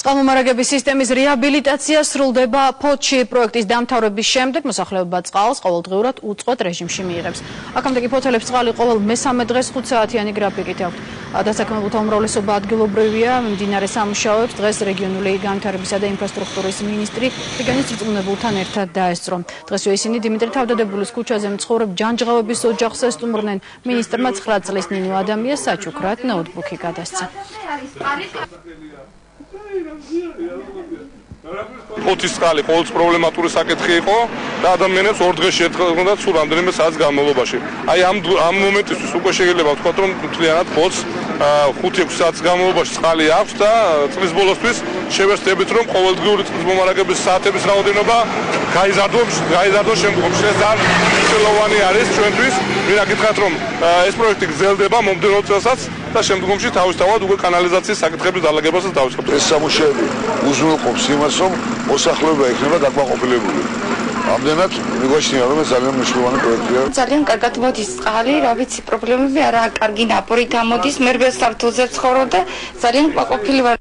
წყალმომარაგების სისტემის რეაბილიტაცია სრულდება ფოთში. პროექტის დამთავრების შემდეგ მოსახლეობა წყალს ყოველდღიურად უწყვეტ რეჟიმში მიიღებს. აქამდე კი ფოთელებს წყალი ყოველ მესამე დღეს 5 საათიანი გრაფიკით აქვთ. დასაქმებულთა უმრავლესობა ადგილობრივია. მდინარე სამუშაოებს დღეს რეგიონული განვითარებისა და ინფრასტრუქტურის მინისტრი რეგიონის რწმუნებულთან ერთად დაესწრო. დღესვე ისინი დიმიტრი თავდადებულის ქუჩაზე მცხოვრებ ჯანჯღავების ოჯახს ესტუმრნენ. მინისტრმა 9 წლის ნინო ადამიანს საჩუქრად ნოუთბუქი გადასცა. ფოთის წყალი ყოველთვის პრობლემატური საკითხი იყო და ადამიანებს ორ დღეში ერთხელ უნდა სულ რამდენიმე საათის განმავლობაში. აი ამ მომენტისთვის უკვე შეიძლება ვთქვათ, რომ მთლიანად ფოთს 5-6 საათის განმავლობაში წყალი აქვს და წლის ბოლოსთვის შევეცდებით, რომ ყოველდღიური წყლის მომარაგების საათების რაოდენობა გაიზარდოს შემდგომში. ეს ძალიან მნიშვნელოვანი არის ჩვენთვის. მინდა გითხრათ, რომ ეს პროექტი გრძელდება მომდევნო წელსაც და შემდგომში თავისთავად უკვე კანალიზაციის საკითხების დალაგებასაც დავიწყებთ. ეს სამუშაოები უზრუნველყოფს იმას, რომ მოსახლეობა იქნება დაკმაყოფილებული. ამდენად მიგვაჩნია, რომ ეს ძალიან მნიშვნელოვანი პროექტია. ძალიან კარგად მოდის წყალი, რა ვიცი, პრობლემები არაა, კარგი ნაპორით ამოდის, მე რბილ სართულზე ვცხოვრობ და ძალიან კმაყოფილი ვარ.